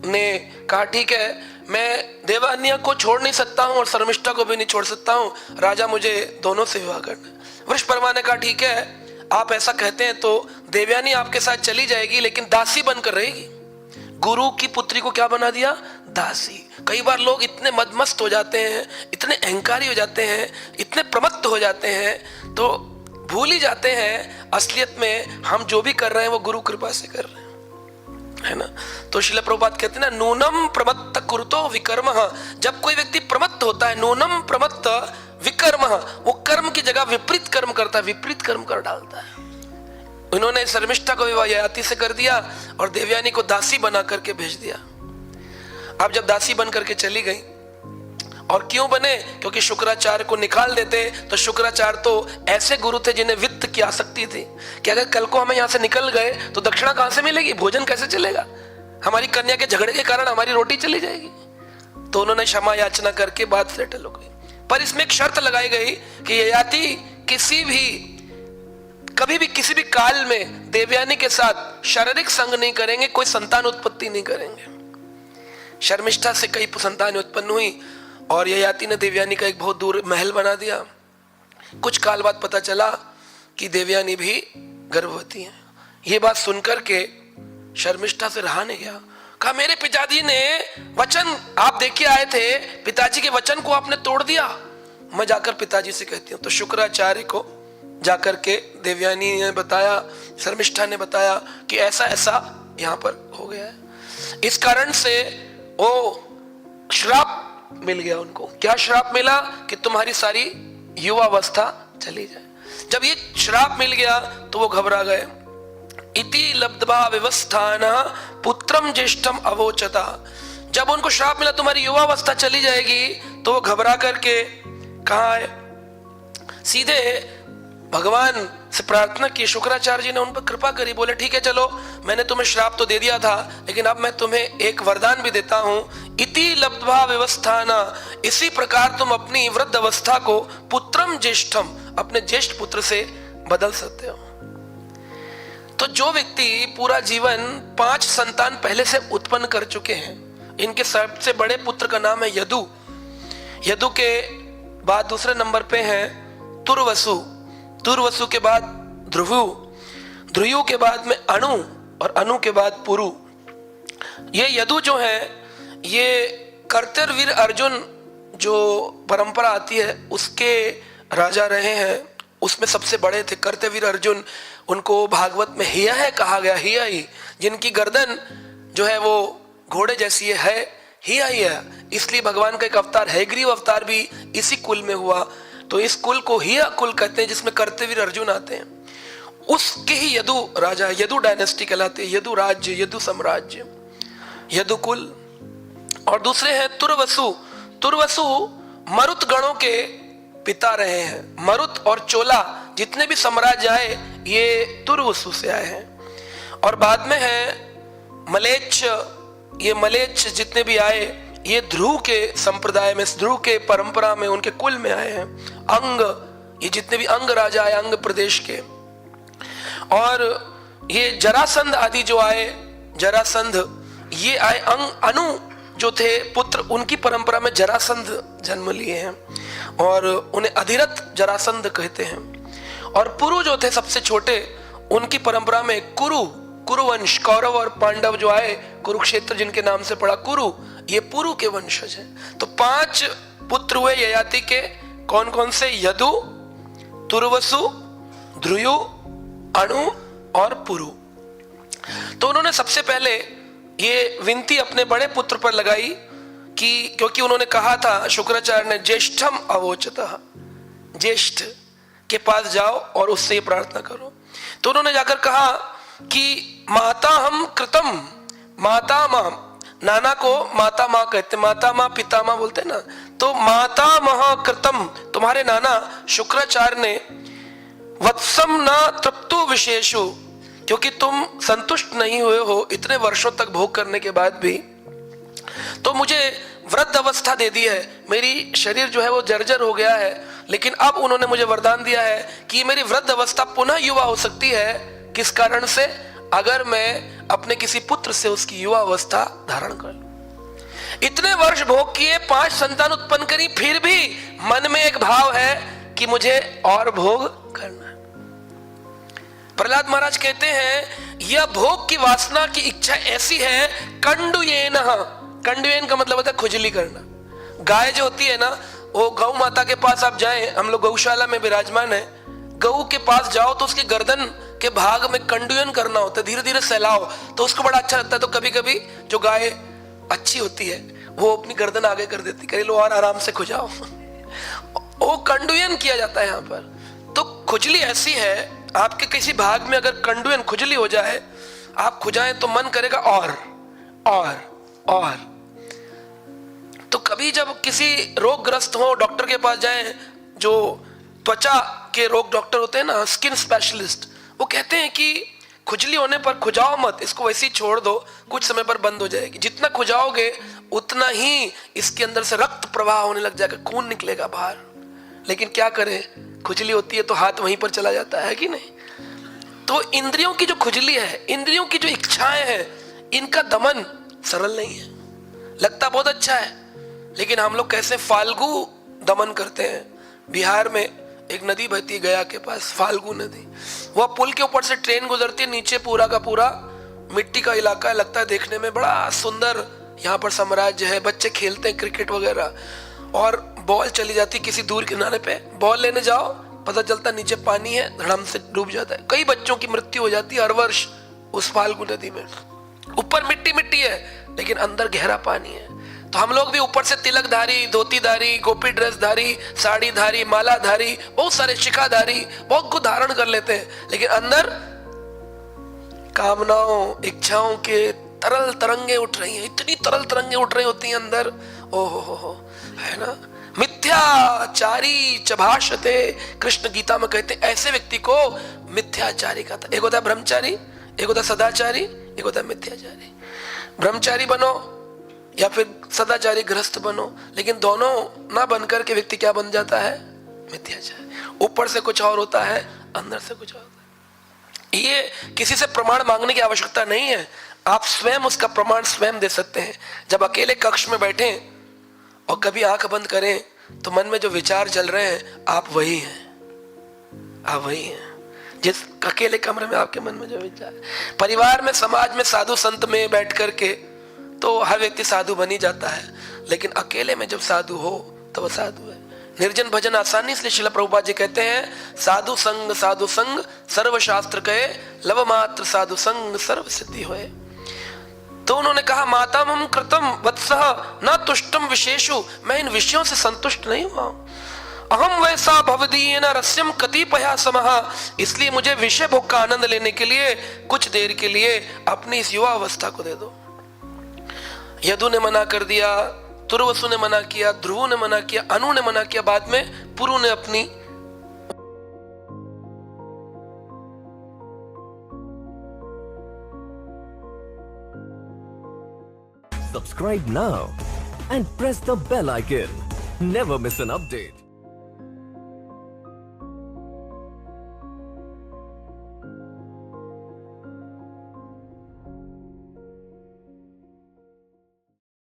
ने कहा ठीक है, मैं देवान्या को छोड़ नहीं सकता हूँ और शर्मिष्ठा को भी नहीं छोड़ सकता हूँ, राजा मुझे दोनों से विवाह करना है। वृषपर्वा ने कहा ठीक है, आप ऐसा कहते हैं तो देवयानी आपके साथ चली जाएगी, लेकिन दासी बनकर रहेगी। गुरु की पुत्री को क्या बना दिया? दासी। कई बार लोग इतने मदमस्त हो जाते हैं, इतने अहंकारी हो जाते हैं, इतने प्रमत्त हो जाते हैं, तो भूल ही जाते हैं असलियत में हम जो भी कर रहे हैं वो गुरु कृपा से कर रहे हैं, है ना। तो श्रील प्रभुपाद कहते हैं ना, नूनम प्रमत्त कुरुतो विकर्मः। जब कोई व्यक्ति प्रमत्त होता है, नूनम प्रमत्त विकर्मः, वो कर्म की जगह विपरीत कर्म करता है, विपरीत कर्म कर डालता है। उन्होंने शर्मिष्ठा को विवाह ययाति से कर दिया और देवयानी को दासी बना करके भेज दिया। अब जब दासी बन करके चली गई, और क्यों बने? क्योंकि शुक्राचार्य को निकाल देते तो शुक्राचार्य तो ऐसे गुरु थे जिन्हें वित्त की आसक्ति थी कि अगर कल को हमें यहां से निकल गए तो दक्षिणा कहां से मिलेगी, भोजन कैसे चलेगा, हमारी कन्या के झगड़े के कारण हमारी रोटी चली जाएगी। तो उन्होंने क्षमा याचना करके बात सेटल हो गई। पर इसमें एक शर्त लगाई गई कि ययाति कभी भी किसी भी काल में देवयानी के साथ शारीरिक संग नहीं करेंगे, कोई संतान उत्पत्ति नहीं करेंगे। शर्मिष्ठा से कई संतान उत्पन्न हुई और ययाति ने देवयानी का एक बहुत दूर महल बना दिया। कुछ काल बाद पता चला कि देवयानी भी गर्भवती है। ये बात सुनकर के शर्मिष्ठा से रहा नहीं गया। कहा मेरे पिताजी ने वचन, आप देखिए आए थे, पिताजी के वचन को आपने तोड़ दिया, मैं जाकर पिताजी से कहती हूँ। तो शुक्राचार्य को जाकर के देवयानी ने बताया, शर्मिष्ठा ने बताया कि ऐसा ऐसा यहाँ पर हो गया है। इस कारण से वो श्राप मिल गया उनको। क्या श्राप मिला? कि तुम्हारी सारी युवावस्था चली जाए। जब ये श्राप मिल गया तो वो घबरा गए। इति लब्ध्वा विवस्थान पुत्रम ज्येष्ठम अवोचता। जब उनको श्राप मिला तुम्हारी युवावस्था चली जाएगी, तो वो घबरा करके कहा है, सीधे भगवान से प्रार्थना की। शुक्राचार्य जी ने उन पर कृपा करी, बोले ठीक है चलो, मैंने तुम्हें श्राप तो दे दिया था, लेकिन अब मैं तुम्हें एक वरदान भी देता हूं। इति लब्ध्वा व्यवस्थाना, इसी प्रकार तुम अपनी वृद्ध अवस्था को पुत्रम ज्येष्ठम, अपने ज्येष्ठ पुत्र से बदल सकते हो। तो जो व्यक्ति पूरा जीवन 5 संतान पहले से उत्पन्न कर चुके हैं, इनके सबसे बड़े पुत्र का नाम है यदु। यदु के बाद दूसरे नंबर पे हैं तुर्वसु, तुर्वसु के बाद ध्रुवु, ध्रुवु के बाद में अणु, और अणु के बाद पुरु। ये यदु जो है, ये कर्तवीर अर्जुन जो परंपरा आती है उसके राजा रहे हैं, उसमें सबसे बड़े थे कर्तवीर अर्जुन। उनको भागवत में हिया है कहा गया, हिया ही, जिनकी गर्दन जो है वो घोड़े जैसी है, हिया ही है। इसलिए भगवान का एक अवतार हैग्रीव अवतार भी इसी कुल में हुआ। तो इस कुल को हिया कुल कहते हैं, जिसमें कर्तवीर अर्जुन आते हैं। उसके ही यदु राजा, यदु डायनेस्टी कहलाते हैं, यदु राज्य, यदु साम्राज्य, यदु कुल। और दूसरे हैं तुर्वसु। तुर्वसु मरुत गणों के पिता रहे हैं। मरुत और चोला जितने भी साम्राज्य आए, ये तुर्वसु से आए हैं। और बाद में है मलेच्छ। ये मलेच्छ जितने भी आए, ये ध्रुव के संप्रदाय में, ध्रुव के परंपरा में, उनके कुल में आए हैं। अंग, ये जितने भी अंग राजा आए अंग प्रदेश के। और ये जरासंध आदि जो आए, जरासंध ये आए अनु जो थे पुत्र, उनकी परंपरा में जरासंध जन्म लिए हैं और उन्हें अधिरथ जरासंध कहते हैं। और पुरु जो थे सबसे छोटे, उनकी परंपरा में कुरुवंश, कौरव और पांडव जो आए, कुरुक्षेत्र जिनके नाम से पड़ा कुरु, ये पुरु के वंशज हैं। तो 5 पुत्र हुए ययाति के। कौन कौन से? यदु, तुर्वसु, ध्रुयु, अणु और पुरु। तो उन्होंने सबसे पहले ये विनती अपने बड़े पुत्र पर लगाई कि, क्योंकि उन्होंने कहा था शुक्राचार्य ने, ज्येष्ठम अवोचतः, ज्येष्ठ के पास जाओ और उससे ये प्रार्थना करो। तो उन्होंने जाकर कहा कि माता हम कृतम, माता मां, नाना को माता मां कहते, माता मां पिता मां बोलते ना, तो माता महा कृतम, तुम्हारे नाना शुक्राचार्य ने, वत्सम न तृप्तो विशेषु, क्योंकि तुम संतुष्ट नहीं हुए हो इतने वर्षों तक भोग करने के बाद भी, तो मुझे वृद्ध अवस्था दे दी है, मेरी शरीर जो है वो जर्जर हो गया है, लेकिन अब उन्होंने मुझे वरदान दिया है कि मेरी वृद्ध अवस्था पुनः युवा हो सकती है। किस कारण से? अगर मैं अपने किसी पुत्र से उसकी युवा अवस्था धारण कर लूं। इतने वर्ष भोग किए, 5 संतान उत्पन्न करी, फिर भी मन में एक भाव है कि मुझे और भोग करना है। प्रहलाद महाराज कहते हैं यह भोग की वासना की इच्छा ऐसी है, कंडुयेन। कंडुयेन का मतलब होता है खुजली करना। गाय जो होती है ना, वो गौ माता के पास आप जाएं, हम लोग गौशाला में विराजमान है, गऊ के पास जाओ तो उसके गर्दन के भाग में कंडुयन करना होता है, धीरे धीरे सहलाओ तो उसको बड़ा अच्छा लगता है। तो कभी कभी जो गाय अच्छी होती है वो अपनी गर्दन आगे कर देती, कह लो और आराम से खुजाओ। वो कंडुयन किया जाता है यहाँ पर। तो खुजली ऐसी है, आपके किसी भाग में अगर कंडुयन खुजली हो जाए, आप खुजाएं तो मन करेगा और। तो कभी जब किसी रोगग्रस्त हो, डॉक्टर के पास जाएं, जो त्वचा के रोग डॉक्टर होते हैं ना, स्किन स्पेशलिस्ट, वो कहते हैं कि खुजली होने पर खुजाओ मत, इसको वैसे ही छोड़ दो, कुछ समय पर बंद हो जाएगी। जितना खुजाओगे उतना ही इसके अंदर से रक्त प्रवाह होने लग जाएगा, खून निकलेगा बाहर। लेकिन क्या करें, खुजली होती है तो हाथ वहीं पर चला जाता है कि नहीं। तो इंद्रियों की जो खुजली है, इंद्रियों की जो इच्छाएं हैं, इनका दमन सरल नहीं है। लगता बहुत अच्छा है, लेकिन हम लोग कैसे फाल्गु दमन करते हैं। बिहार में एक नदी बहती है गया के पास, फाल्गु नदी। वह पुल के ऊपर से ट्रेन गुजरती है, नीचे पूरा का पूरा मिट्टी का इलाका है, लगता है देखने में बड़ा सुंदर, यहाँ पर साम्राज्य है, बच्चे खेलते हैं क्रिकेट वगैरह। और बॉल चली जाती किसी दूर किनारे पे, बॉल लेने जाओ, पता चलता नीचे पानी है, धड़म से डूब जाता है। कई बच्चों की मृत्यु हो जाती है हर वर्ष उस फाल्गु नदी में। ऊपर मिट्टी मिट्टी है लेकिन अंदर गहरा पानी है। तो हम लोग भी ऊपर से तिलकधारी, धोतीधारी, गोपी ड्रेसधारी, साड़ीधारी, मालाधारी, बहुत सारे शिखाधारी, बहुत कुछ धारण कर लेते हैं, लेकिन अंदर कामनाओं, इच्छाओं के तरल तरंगे उठ रही हैं। इतनी तरल तरंगे उठ रही होती हैं अंदर, ओहो, है ना। मिथ्याचारी च भाषते, कृष्ण गीता में कहते हैं ऐसे व्यक्ति को मिथ्याचारी कहता है। एक होता है ब्रह्मचारी, एक होता है सदाचारी, एक होता है मिथ्याचारी। ब्रह्मचारी बनो या फिर सदाचारी गृहस्थ बनो, लेकिन दोनों ना बनकर के व्यक्ति क्या बन जाता है, मिथ्याचारी। ऊपर से कुछ और होता है, अंदर से कुछ और होता है। ये किसी से प्रमाण मांगने की आवश्यकता नहीं है, आप स्वयं उसका प्रमाण स्वयं दे सकते हैं। जब अकेले कक्ष में बैठे और कभी आंख बंद करें तो मन में जो विचार चल रहे हैं, आप वही हैं, आप वही हैं। जिस अकेले कमरे में आपके मन में जो विचार, परिवार में, समाज में, साधु संत में बैठ करके तो हर व्यक्ति साधु बन ही जाता है, लेकिन अकेले में जब साधु हो तो वह साधु है। निर्जन भजन आसानी, इसलिए श्रील प्रभुपाद जी कहते हैं साधु संग सर्व शास्त्र कहे, लव मात्र साधु संग सर्व सिद्धि होए। तो उन्होंने कहा माता मम कृतम वत्सः न तुष्टम विशेषु, मैं इन विषयों से संतुष्ट नहीं हुआ। अहम वैसा भवदीयेन रस्यम कतिपया समः, इसलिए मुझे विषय भोग का आनंद लेने के लिए कुछ देर के लिए अपनी इस युवा अवस्था को दे दो। यदु ने मना कर दिया, तुर्वसु ने मना किया, ध्रुव ने मना किया, अनु ने मना किया, बाद में पुरु ने अपनी Subscribe now and press the bell icon. Never miss an update.